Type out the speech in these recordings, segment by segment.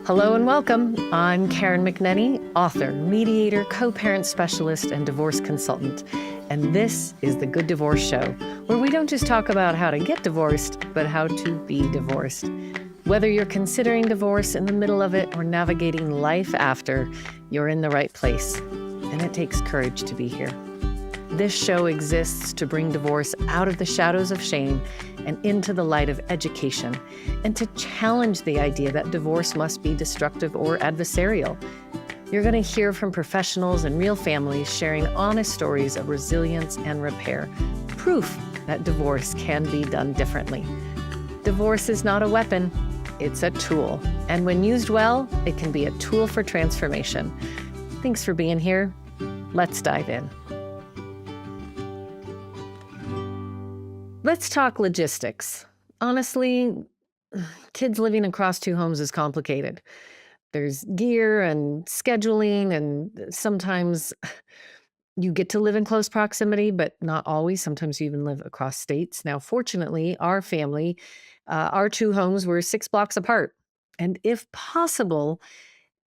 Hello and welcome. I'm Karen McNenny, author, mediator, co-parent specialist, and divorce consultant. And this is The Good Divorce Show, where we don't just talk about how to get divorced, but how to be divorced. Whether you're considering divorce, in the middle of it, or navigating life after, you're in the right place. And it takes courage to be here. This show exists to bring divorce out of the shadows of shame and into the light of education, and to challenge the idea that divorce must be destructive or adversarial. You're going to hear from professionals and real families sharing honest stories of resilience and repair, proof that divorce can be done differently. Divorce is not a weapon, it's a tool. And when used well, it can be a tool for transformation. Thanks for being here. Let's dive in. Let's talk logistics. Honestly, kids living across two homes is complicated. There's gear and scheduling, and sometimes you get to live in close proximity, but not always. Sometimes you even live across states. Now, fortunately, our family, our two homes were 6 blocks apart. And if possible,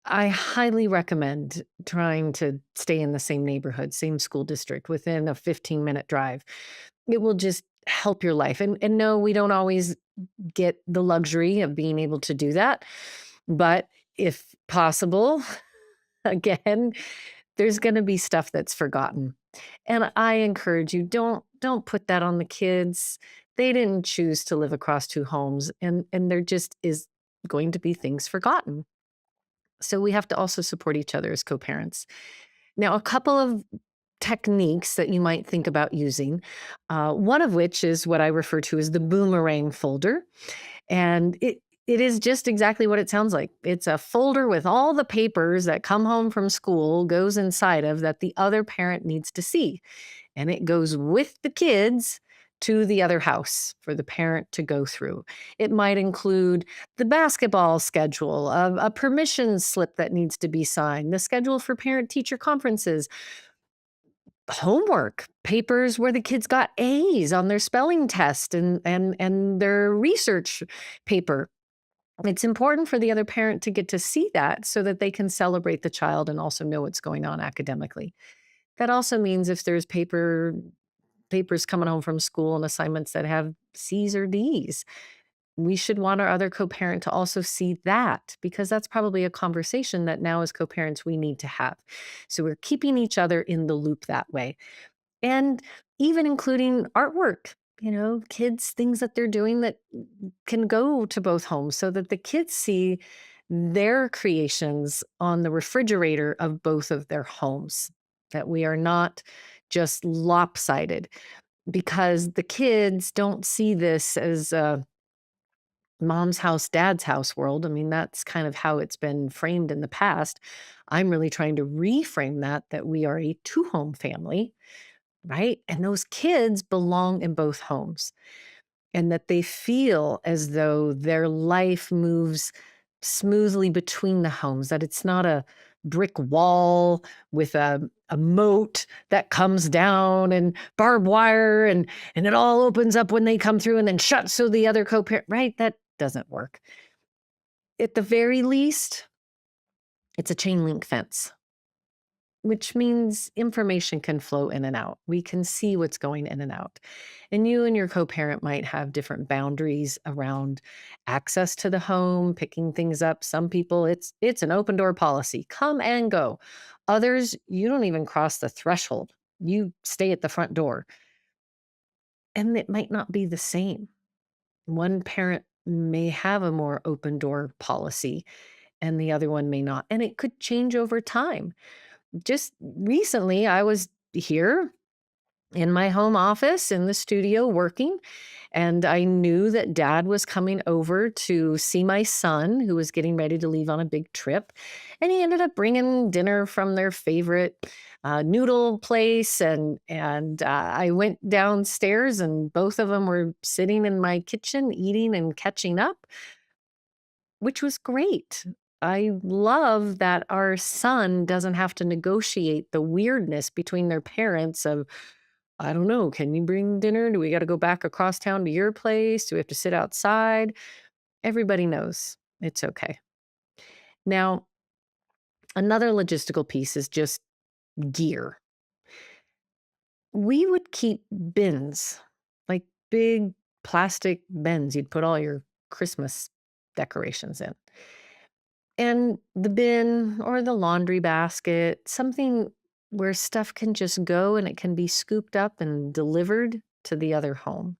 I highly recommend trying to stay in the same neighborhood, same school district, within a 15-minute drive. It will just help your life. And no, we don't always get the luxury of being able to do that. But if possible, again, there's going to be stuff that's forgotten. And I encourage you, don't put that on the kids. They didn't choose to live across two homes, and there just is going to be things forgotten. So we have to also support each other as co-parents. Now, a couple of techniques that you might think about using, one of which is what I refer to as the boomerang folder. And it is just exactly what it sounds like. It's a folder with all the papers that come home from school goes inside of that the other parent needs to see. And it goes with the kids to the other house for the parent to go through. It might include the basketball schedule, a permission slip that needs to be signed, the schedule for parent-teacher conferences, homework, papers where the kids got A's on their spelling test and their research paper. It's important for the other parent to get to see that so that they can celebrate the child and also know what's going on academically. That also means if there's papers coming home from school and assignments that have C's or D's, we should want our other co-parent to also see that, because that's probably a conversation that now as co-parents we need to have. So we're keeping each other in the loop that way. And even including artwork, kids, things that they're doing that can go to both homes so that the kids see their creations on the refrigerator of both of their homes, that we are not just lopsided, because the kids don't see this as a mom's house, dad's house world. I mean, that's kind of how it's been framed in the past. I'm really trying to reframe that we are a two-home family, right? And those kids belong in both homes, and that they feel as though their life moves smoothly between the homes, that it's not a brick wall with a moat that comes down and barbed wire and it all opens up when they come through and then shuts so the other co-parent, right? That doesn't work. At the very least, it's a chain link fence, which means information can flow in and out. We can see what's going in and out. And you and your co-parent might have different boundaries around access to the home, picking things up. Some people, it's an open door policy. Come and go. Others, you don't even cross the threshold. You stay at the front door. And it might not be the same. One parent may have a more open door policy and the other one may not. And it could change over time. Just recently, I was here in my home office in the studio working, and I knew that dad was coming over to see my son, who was getting ready to leave on a big trip. And he ended up bringing dinner from their favorite noodle place. And I went downstairs, and both of them were sitting in my kitchen eating and catching up, which was great. I love that our son doesn't have to negotiate the weirdness between their parents of, I don't know, can you bring dinner? Do we got to go back across town to your place? Do we have to sit outside? Everybody knows it's okay. Now, another logistical piece is just gear. We would keep bins, like big plastic bins you'd put all your Christmas decorations in. And the bin or the laundry basket, something where stuff can just go and it can be scooped up and delivered to the other home.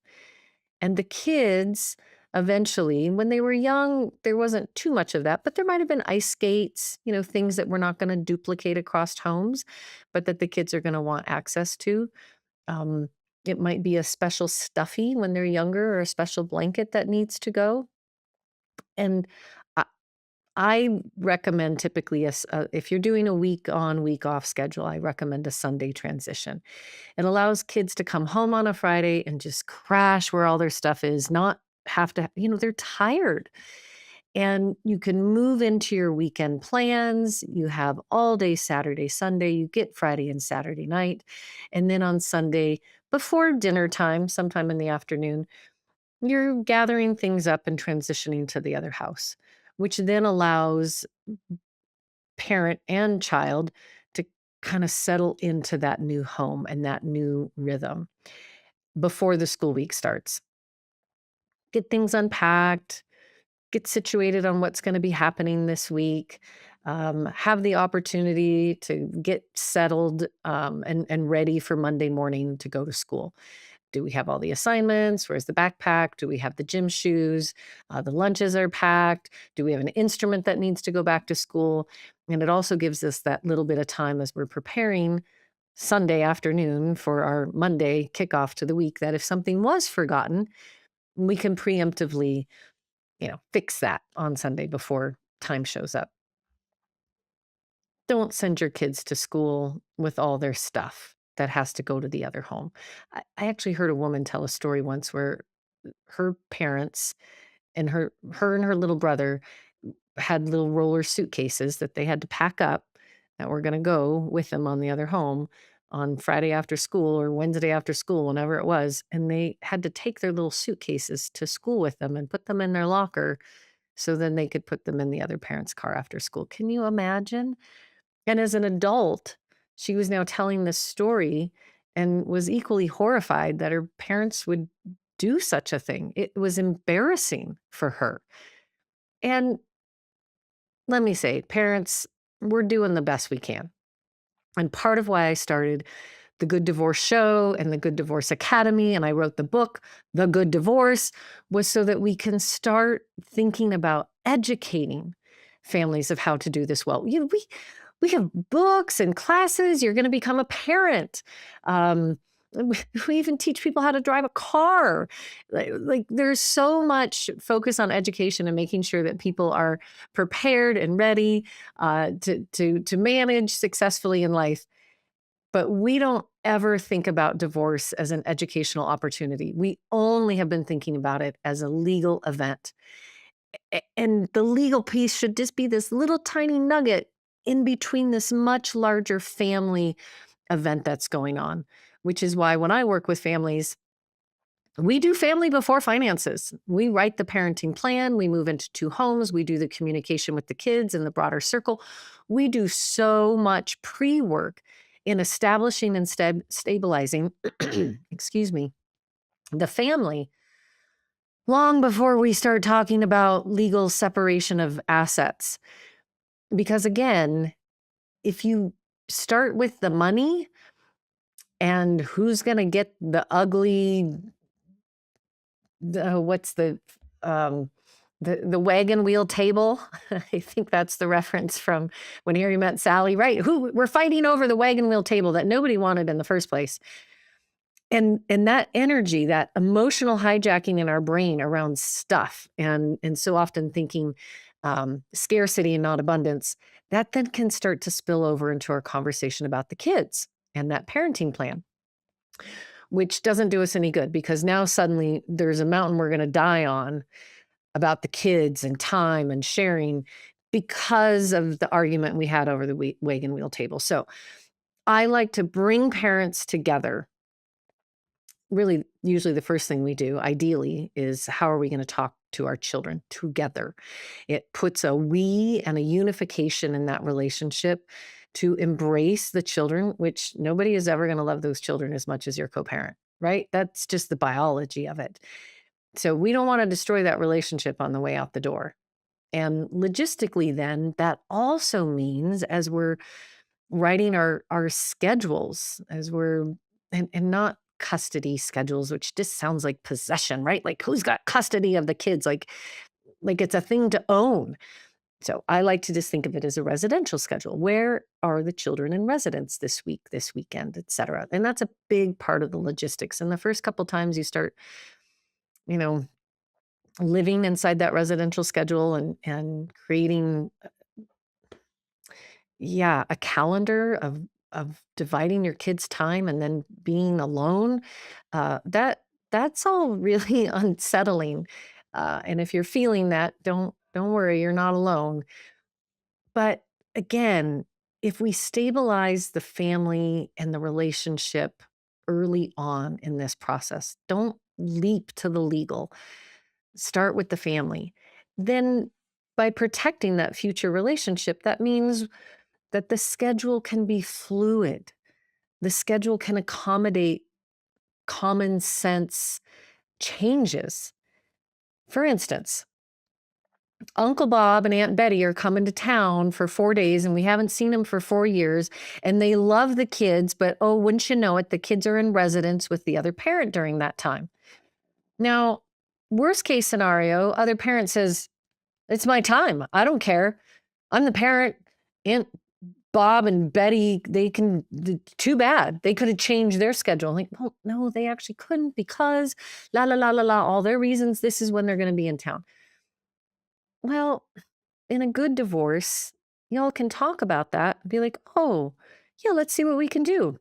And the kids, eventually, when they were young, there wasn't too much of that, but there might have been ice skates, things that we're not going to duplicate across homes, but that the kids are going to want access to. Um, it might be a special stuffy when they're younger or a special blanket that needs to go. And I, I recommend typically, if you're doing a week on, week off schedule, I recommend a Sunday transition. It allows kids to come home on a Friday and just crash where all their stuff is, not have to, they're tired. And you can move into your weekend plans. You have all day Saturday, Sunday. You get Friday and Saturday night. And then on Sunday, before dinner time, sometime in the afternoon, you're gathering things up and transitioning to the other house, which then allows parent and child to kind of settle into that new home and that new rhythm before the school week starts. Get things unpacked, get situated on what's going to be happening this week, have the opportunity to get settled and ready for Monday morning to go to school. Do we have all the assignments? Where's the backpack? Do we have the gym shoes? The lunches are packed. Do we have an instrument that needs to go back to school? And it also gives us that little bit of time as we're preparing Sunday afternoon for our Monday kickoff to the week, that if something was forgotten, we can preemptively, fix that on Sunday before time shows up. Don't send your kids to school with all their stuff that has to go to the other home. I actually heard a woman tell a story once where her parents and her and her little brother had little roller suitcases that they had to pack up that were going to go with them on the other home on Friday after school or Wednesday after school, whenever it was. And they had to take their little suitcases to school with them and put them in their locker so then they could put them in the other parent's car after school. Can you imagine? And as an adult, she was now telling this story and was equally horrified that her parents would do such a thing. It was embarrassing for her. And let me say, parents, we're doing the best we can. And part of why I started the Good Divorce Show and the Good Divorce Academy, and I wrote the book, The Good Divorce, was so that we can start thinking about educating families of how to do this well. We have books and classes. You're going to become a parent. We even teach people how to drive a car. Like there's so much focus on education and making sure that people are prepared and ready to manage successfully in life. But we don't ever think about divorce as an educational opportunity. We only have been thinking about it as a legal event. And the legal piece should just be this little tiny nugget in between this much larger family event that's going on, which is why when I work with families, we do family before finances. We write the parenting plan. We move into two homes. We do the communication with the kids in the broader circle. We do so much pre-work in establishing and stabilizing, excuse me, the family long before we start talking about legal separation of assets. Because again, if you start with the money and who's going to get the ugly, what's um, the wagon wheel table? I think that's the reference from When Harry Met Sally, right? Who we're fighting over the wagon wheel table that nobody wanted in the first place. And that energy, that emotional hijacking in our brain around stuff, and so often thinking scarcity and not abundance, that then can start to spill over into our conversation about the kids and that parenting plan, which doesn't do us any good because now suddenly there's a mountain we're going to die on about the kids and time and sharing because of the argument we had over the wagon wheel table. So I like to bring parents together. Really, usually the first thing we do, ideally, is how are we going to talk to our children together. It puts a we and a unification in that relationship to embrace the children, which nobody is ever going to love those children as much as your co-parent, right? That's just the biology of it. So we don't want to destroy that relationship on the way out the door. And logistically, then, that also means as we're writing our schedules, as we're, and not custody schedules, which just sounds like possession, right? Like who's got custody of the kids? Like it's a thing to own. So I like to just think of it as a residential schedule. Where are the children in residence this week, this weekend, et cetera? And that's a big part of the logistics. And the first couple times you start, you know, living inside that residential schedule and creating, a calendar of dividing your kids' time and then being alone, that's all really unsettling. And if you're feeling that, don't worry, you're not alone. But again, if we stabilize the family and the relationship early on in this process, don't leap to the legal. Start with the family. Then by protecting that future relationship, that means that the schedule can be fluid. The schedule can accommodate common sense changes. For instance, Uncle Bob and Aunt Betty are coming to town for 4 days and we haven't seen them for 4 years and they love the kids, but oh, wouldn't you know it, the kids are in residence with the other parent during that time. Now, worst case scenario, other parent says, it's my time. I don't care. I'm the parent. Aunt Bob and Betty, too bad. They could have changed their schedule. Like, well, no, they actually couldn't because la, la, la, la, la, all their reasons. This is when they're going to be in town. Well, in a good divorce, y'all can talk about that and be like, oh, yeah, let's see what we can do.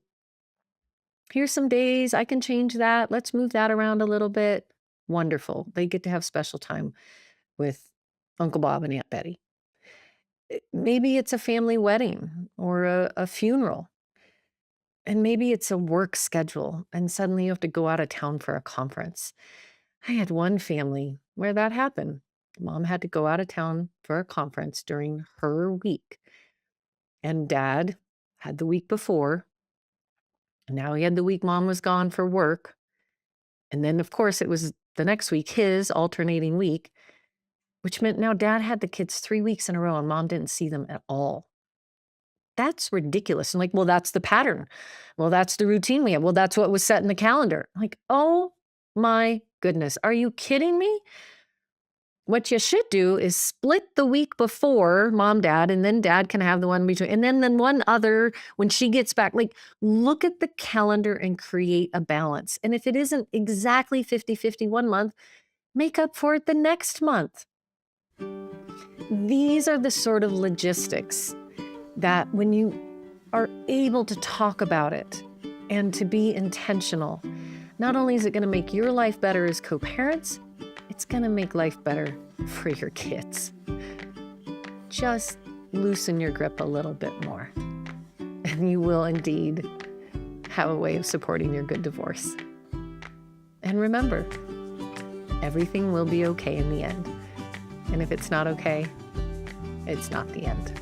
Here's some days. I can change that. Let's move that around a little bit. Wonderful. They get to have special time with Uncle Bob and Aunt Betty. Maybe it's a family wedding or a funeral. And maybe it's a work schedule and suddenly you have to go out of town for a conference. I had one family where that happened. Mom had to go out of town for a conference during her week. And dad had the week before. And now he had the week mom was gone for work. And then, of course, it was the next week, his alternating week, which meant now dad had the kids 3 weeks in a row and mom didn't see them at all. That's ridiculous. And like, well, that's the pattern. Well, that's the routine we have. Well, that's what was set in the calendar. Like, oh my goodness. Are you kidding me? What you should do is split the week before mom, dad, and then dad can have the one between. And then one other when she gets back. Like, look at the calendar and create a balance. And if it isn't exactly 50-50 one month, make up for it the next month. These are the sort of logistics that when you are able to talk about it and to be intentional, not only is it going to make your life better as co-parents, it's going to make life better for your kids. Just loosen your grip a little bit more, and you will indeed have a way of supporting your good divorce. And remember, everything will be okay in the end. And if it's not okay, it's not the end.